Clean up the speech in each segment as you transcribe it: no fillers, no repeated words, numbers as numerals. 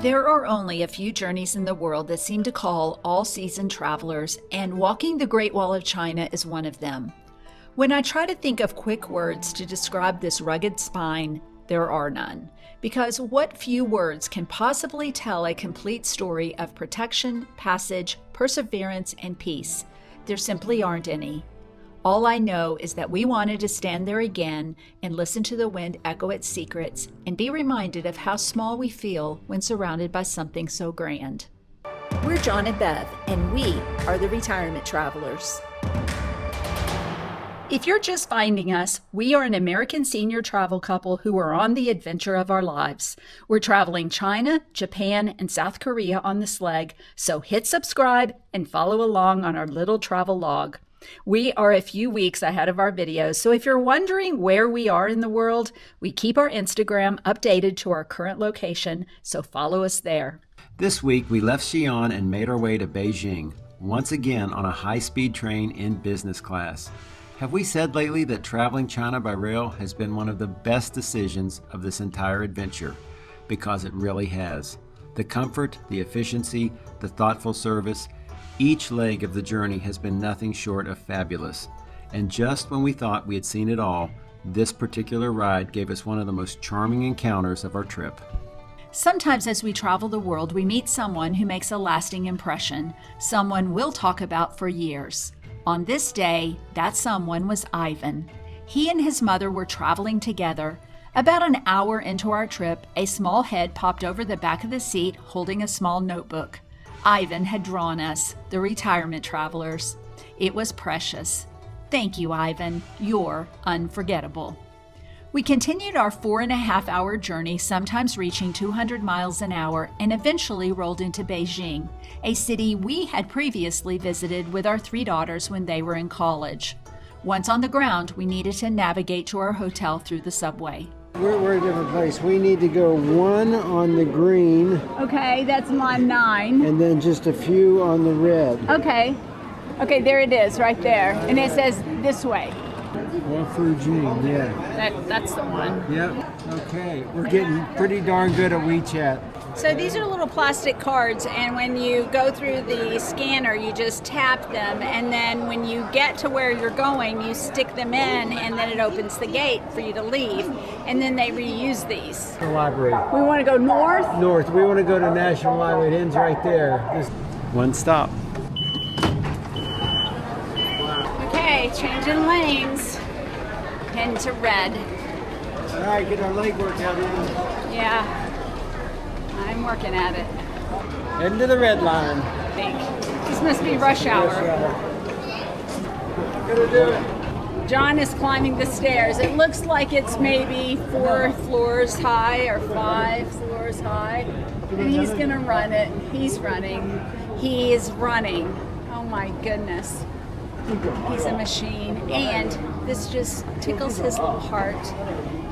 There are only a few journeys in the world that seem to call all seasoned travelers, and walking the Great Wall of China is one of them. When I try to think of quick words to describe this rugged spine, there are none. Because what few words can possibly tell a complete story of protection, passage, perseverance, and peace? There simply aren't any. All I know is that we wanted to stand there again and listen to the wind echo its secrets and be reminded of how small we feel when surrounded by something so grand. We're John and Bev, and we are the Retirement Travelers. If you're just finding us, we are an American senior travel couple who are on the adventure of our lives. We're traveling China, Japan, and South Korea on this leg, so hit subscribe and follow along on our little travel log. We are a few weeks ahead of our videos, so if you're wondering where we are in the world, we keep our Instagram updated to our current location, so follow us there. This week, we left Xi'an and made our way to Beijing, once again on a high-speed train in business class. Have we said lately that traveling China by rail has been one of the best decisions of this entire adventure? Because it really has. The comfort, the efficiency, the thoughtful service, each leg of the journey has been nothing short of fabulous. And just when we thought we had seen it all, this particular ride gave us one of the most charming encounters of our trip. Sometimes as we travel the world, we meet someone who makes a lasting impression, someone we'll talk about for years. On this day, that someone was Ivan. He and his mother were traveling together. About an hour into our trip, a small head popped over the back of the seat holding a small notebook. Ivan had drawn us, the Retirement Travelers. It was precious. Thank you, Ivan. You're unforgettable. We continued our 4.5-hour journey, sometimes reaching 200 miles an hour, and eventually rolled into Beijing, a city we had previously visited with our 3 daughters when they were in college. Once on the ground, we needed to navigate to our hotel through the subway. We're a different place. We need to go 1 on the green. Okay, that's line 9. And then just a few on the red. Okay, there it is, right there. And it says this way. Walk through June, yeah. That's the one. Yep, okay. We're getting pretty darn good at WeChat. So these are little plastic cards, and when you go through the scanner, you just tap them, and then when you get to where you're going, you stick them in, and then it opens the gate for you to leave, and then they reuse these. The library. We want to go north? North. We want to go to National Library. It ends right there. One stop. Okay, changing lanes. Heading to red. All right, get our leg workout in. Yeah. I'm working at it. Heading to the red line. I think. This must be rush hour. Gonna do it. John is climbing the stairs. It looks like it's maybe 4 floors high or 5 floors high. And he's gonna run it. He's running. He is running. Oh my goodness. He's a machine. And this just tickles his little heart.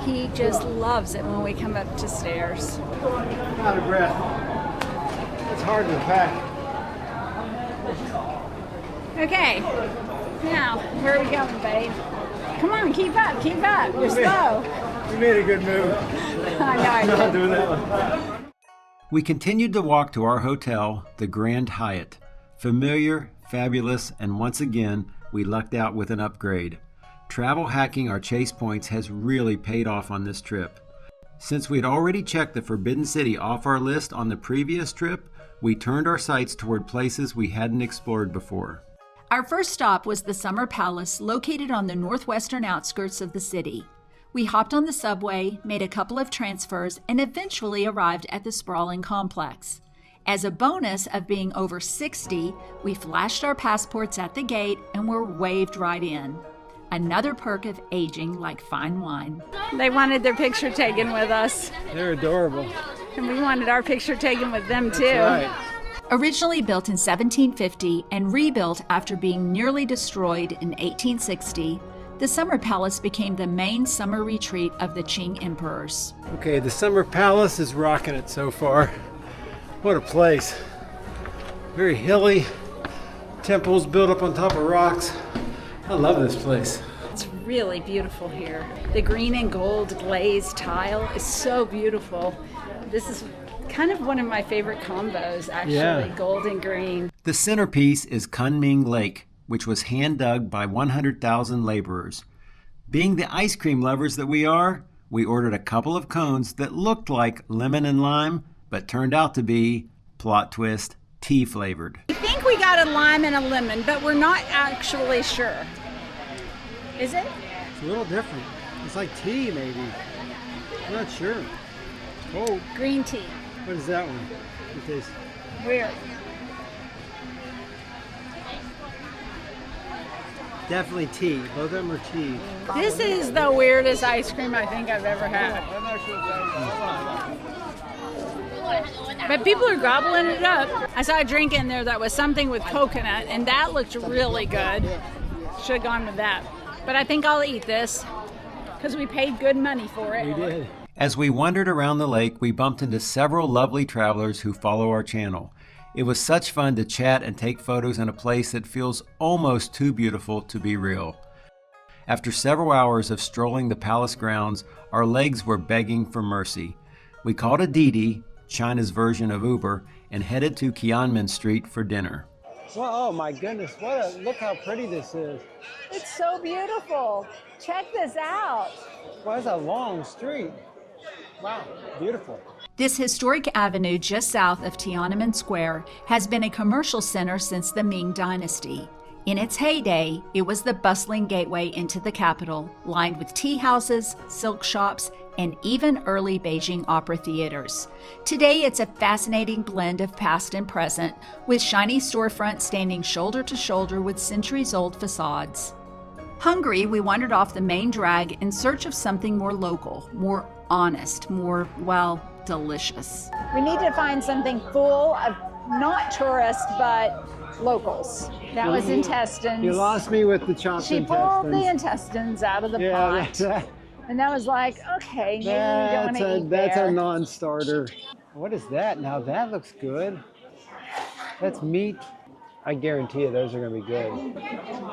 He just loves it when we come up to stairs. I'm out of breath. It's hard to pack. Okay, now, where are we going, babe? Come on, keep up. You're slow. We made a good move. I know. Not doing that one. We continued to walk to our hotel, the Grand Hyatt. Familiar, fabulous, and once again, we lucked out with an upgrade. Travel hacking our chase points has really paid off on this trip. Since we'd already checked the Forbidden City off our list on the previous trip, we turned our sights toward places we hadn't explored before. Our first stop was the Summer Palace, located on the northwestern outskirts of the city. We hopped on the subway, made a couple of transfers, and eventually arrived at the sprawling complex. As a bonus of being over 60, we flashed our passports at the gate and were waved right in. Another perk of aging like fine wine. They wanted their picture taken with us, They're adorable. and we wanted our picture taken with them too. Right. Originally built in 1750 and rebuilt after being nearly destroyed in 1860, the Summer Palace became the main summer retreat of the Qing emperors. Okay, the Summer Palace is rocking it so far. What a place. Very hilly. Temples built up on top of rocks. I love this place. It's really beautiful here. The green and gold glazed tile is so beautiful. This is kind of one of my favorite combos, actually, Yeah. gold and green. The centerpiece is Kunming Lake, which was hand dug by 100,000 laborers. Being the ice cream lovers that we are, we ordered a couple of cones that looked like lemon and lime, but turned out to be, plot twist, tea flavored. I think we got a lime and a lemon, but we're not actually sure. Is it? It's a little different. It's like tea, maybe. I'm not sure. Oh, Green tea. what is that one? It tastes. Weird. Definitely tea. Both of them are tea. This is the weirdest ice cream I think I've ever had. But people are gobbling it up. I saw a drink in there that was something with coconut, and that looked really good. Should have gone with that. But I think I'll eat this because we paid good money for it. We did. As we wandered around the lake, we bumped into several lovely travelers who follow our channel. It was such fun to chat and take photos in a place that feels almost too beautiful to be real. After several hours of strolling the palace grounds, our legs were begging for mercy. We called a Didi, China's version of Uber, and headed to Qianmen Street for dinner. Well, oh my goodness! Look how pretty this is. It's so beautiful. Check this out. Well, it's a long street. Wow, beautiful. This historic avenue just south of Tiananmen Square has been a commercial center since the Ming Dynasty. In its heyday, it was the bustling gateway into the capital, lined with tea houses, silk shops, and even early Beijing opera theaters. Today, it's a fascinating blend of past and present, with shiny storefronts standing shoulder to shoulder with centuries-old facades. Hungry, we wandered off the main drag in search of something more local, more honest, more, well, delicious. We need to find something full of not tourists, but locals. That was intestines. You lost me with the chopped She intestines. pulled the intestines out of the pot. And that was like, okay, maybe we don't want to eat that's there. a non-starter. What is that? Now that looks good. That's meat. I guarantee you those are going to be good.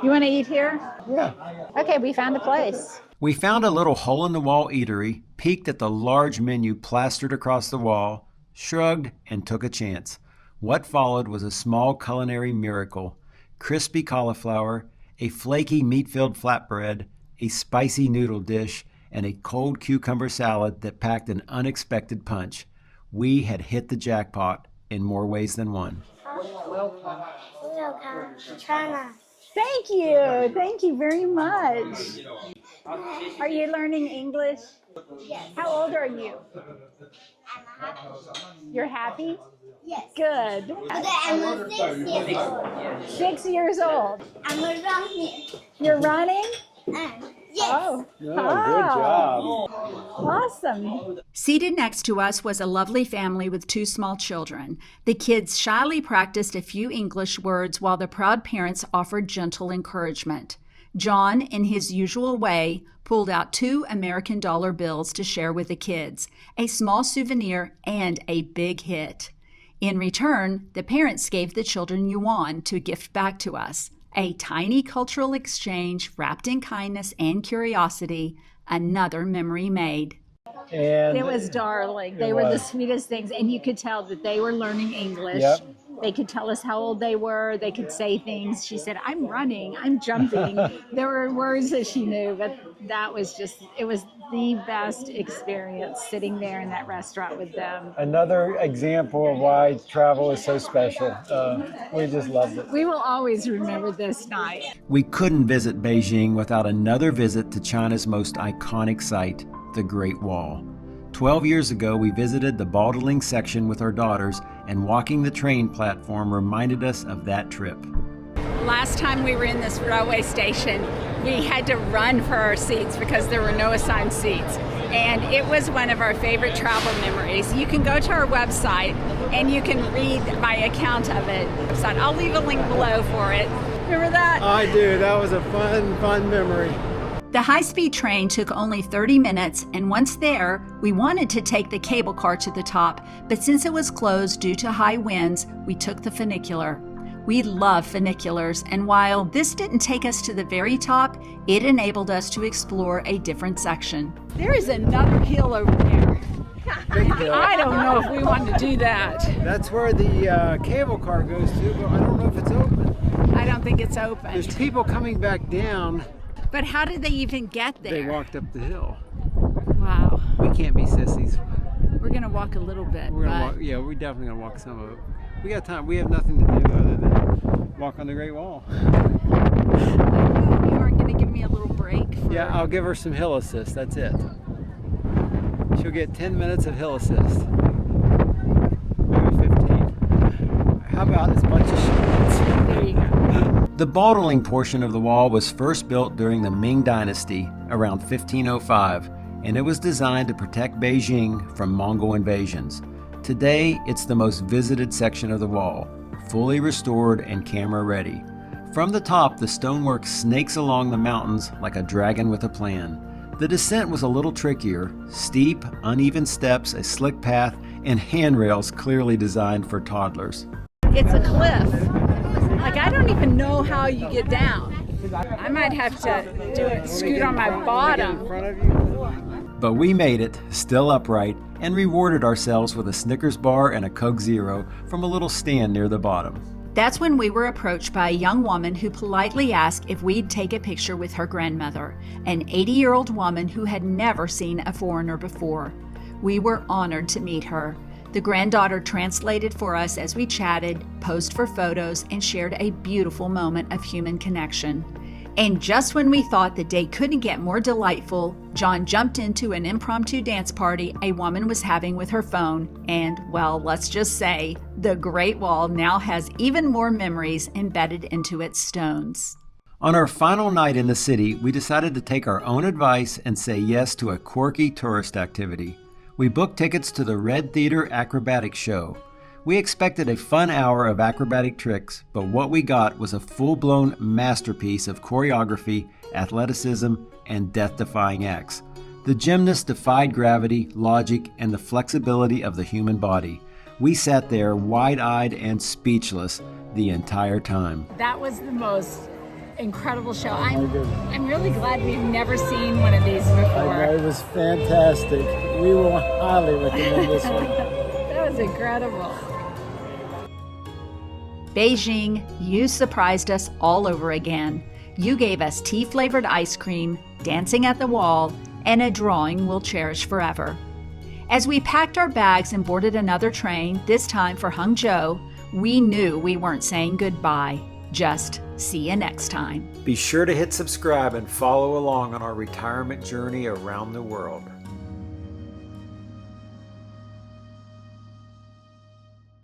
You want to eat here? Yeah. Okay, we found a place. We found a little hole-in-the-wall eatery, peeked at the large menu plastered across the wall, shrugged, and took a chance. What followed was a small culinary miracle: crispy cauliflower, a flaky meat-filled flatbread, a spicy noodle dish, and a cold cucumber salad that packed an unexpected punch. We had hit the jackpot in more ways than one. Welcome, China. Thank you. Thank you very much. Are you learning English? Yes. How old are you? I'm happy. You're happy? Yes. Good. Today I'm 6 years old. 6 years old. I'm running. You're running? Yes. Oh, Good job. awesome. Seated next to us was a lovely family with 2 small children. The kids shyly practiced a few English words while the proud parents offered gentle encouragement. John, in his usual way, pulled out 2 American dollar bills to share with the kids, a small souvenir and a big hit. In return, the parents gave the children yuan to gift back to us. A tiny cultural exchange wrapped in kindness and curiosity, another memory made. And It was darling. They were the sweetest things, and you could tell that they were learning English. Yep. They could tell us how old they were. They could say things. She said, I'm running, I'm jumping. There were words that she knew, but it was the best experience sitting there in that restaurant with them. another example of why travel is so special. We just loved it. We will always remember this night. We couldn't visit Beijing without another visit to China's most iconic site, the Great Wall. 12 years ago, we visited the Baldeling section with our daughters, and walking the train platform reminded us of that trip. Last time we were in this railway station, we had to run for our seats because there were no assigned seats. And it was one of our favorite travel memories. You can go to our website and you can read my account of it. I'll leave a link below for it. Remember that? I do. That was a fun memory. The high-speed train took only 30 minutes, and once there, we wanted to take the cable car to the top, but since it was closed due to high winds, we took the funicular. We love funiculars, and while this didn't take us to the very top, it enabled us to explore a different section. There is another hill over there. Big hill. I don't know if we want to do that. That's where the cable car goes to, but I don't know if it's open. I don't think it's open. There's people coming back down. But how did they even get there? They walked up the hill. Wow. We can't be sissies. We're gonna walk a little bit. We're gonna walk. Yeah, we're definitely gonna walk some of it. We got time. We have nothing to do other than walk on the Great Wall. I know, you aren't gonna give me a little break. Yeah, I'll give her some hill assist. That's it. She'll get 10 minutes of hill assist. Maybe 15. How about as much as she wants? There you go. The Baldling portion of the wall was first built during the Ming Dynasty around 1505, and it was designed to protect Beijing from Mongol invasions. Today, it's the most visited section of the wall, fully restored and camera ready. From the top, the stonework snakes along the mountains like a dragon with a plan. The descent was a little trickier: steep, uneven steps, a slick path, and handrails clearly designed for toddlers. It's a cliff. Like, I don't even know how you get down. I might have to do it, scoot on my bottom. In front of you. But we made it, still upright, and rewarded ourselves with a Snickers bar and a Coke Zero from a little stand near the bottom. That's when we were approached by a young woman who politely asked if we'd take a picture with her grandmother, an 80-year-old woman who had never seen a foreigner before. We were honored to meet her. The granddaughter translated for us as we chatted, posed for photos, and shared a beautiful moment of human connection. And just when we thought the day couldn't get more delightful, John jumped into an impromptu dance party a woman was having with her phone, and, well, let's just say, the Great Wall now has even more memories embedded into its stones. On our final night in the city, we decided to take our own advice and say yes to a quirky tourist activity. We booked tickets to the Red Theater Acrobatic Show. We expected a fun hour of acrobatic tricks, but what we got was a full-blown masterpiece of choreography, athleticism, and death-defying acts. The gymnasts defied gravity, logic, and the flexibility of the human body. We sat there wide-eyed and speechless the entire time. That was the most incredible show. I'm really glad we've never seen one of these before. It was fantastic. We will highly recommend this one. That was incredible. Beijing, you surprised us all over again. You gave us tea-flavored ice cream, dancing at the wall, and a drawing we'll cherish forever. As we packed our bags and boarded another train, this time for Hangzhou, we knew we weren't saying goodbye. Just see you next time. Be sure to hit subscribe and follow along on our retirement journey around the world.